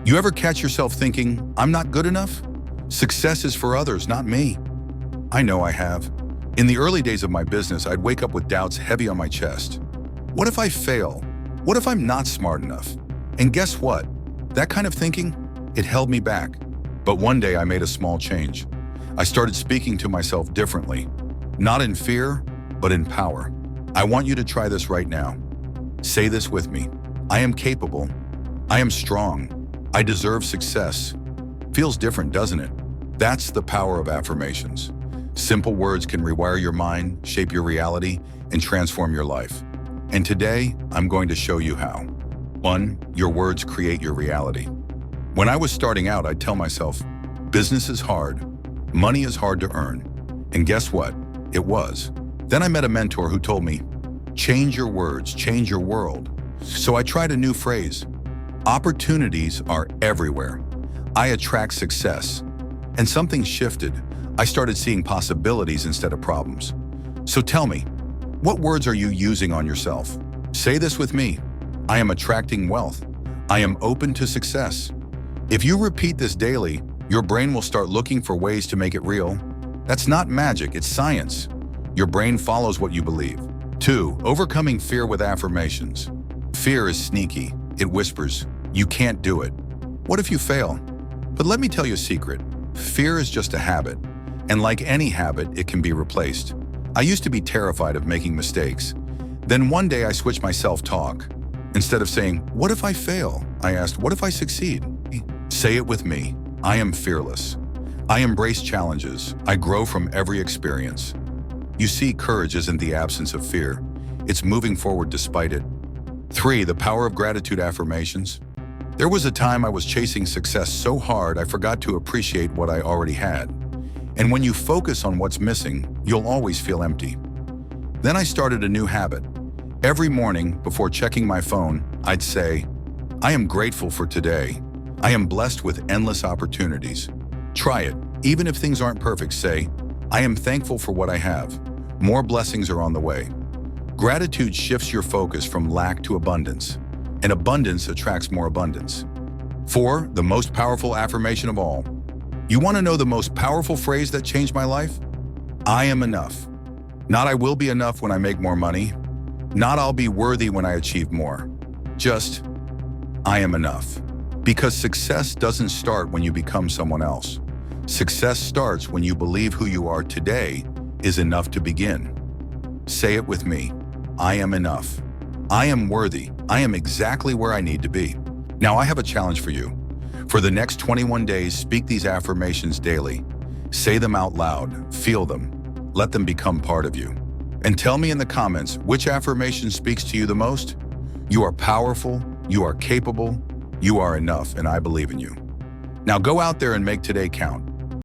You ever catch yourself thinking, I'm not good enough? Success is for others, not me. I know I have. In the early days of my business, I'd wake up with doubts heavy on my chest. What if I fail? What if I'm not smart enough? And guess what? That kind of thinking, it held me back. But one day I made a small change. I started speaking to myself differently, not in fear, but in power. I want you to try this right now. Say this with me. I am capable. I am strong. I deserve success. Feels different, doesn't it? That's the power of affirmations. Simple words can rewire your mind, shape your reality, and transform your life. And today, I'm going to show you how. 1. Your words create your reality. When I was starting out, I'd tell myself, business is hard, money is hard to earn. And guess what? It was. Then I met a mentor who told me, change your words, change your world. So I tried a new phrase. Opportunities are everywhere. I attract success. And something shifted. I started seeing possibilities instead of problems. So tell me, what words are you using on yourself? Say this with me. I am attracting wealth. I am open to success. If you repeat this daily, your brain will start looking for ways to make it real. That's not magic, it's science. Your brain follows what you believe. 2. Overcoming fear with affirmations. Fear is sneaky. It whispers, you can't do it. What if you fail? But let me tell you a secret. Fear is just a habit. And like any habit, it can be replaced. I used to be terrified of making mistakes. Then one day I switched my self-talk. Instead of saying, what if I fail? I asked, what if I succeed? Say it with me. I am fearless. I embrace challenges. I grow from every experience. You see, courage isn't the absence of fear. It's moving forward despite it. 3. The power of gratitude affirmations. There was a time I was chasing success so hard I forgot to appreciate what I already had. And when you focus on what's missing, you'll always feel empty. Then I started a new habit. Every morning, before checking my phone, I'd say, I am grateful for today. I am blessed with endless opportunities. Try it. Even if things aren't perfect, say, I am thankful for what I have. More blessings are on the way. Gratitude shifts your focus from lack to abundance, and abundance attracts more abundance. 4. The most powerful affirmation of all. You want to know the most powerful phrase that changed my life? I am enough. Not I will be enough when I make more money. Not I'll be worthy when I achieve more. Just, I am enough. Because success doesn't start when you become someone else. Success starts when you believe who you are today is enough to begin. Say it with me. I am enough. I am worthy. I am exactly where I need to be. Now I have a challenge for you. For the next 21 days, speak these affirmations daily. Say them out loud. Feel them. Let them become part of you. And tell me in the comments which affirmation speaks to you the most. You are powerful. You are capable. You are enough, and I believe in you. Now go out there and make today count.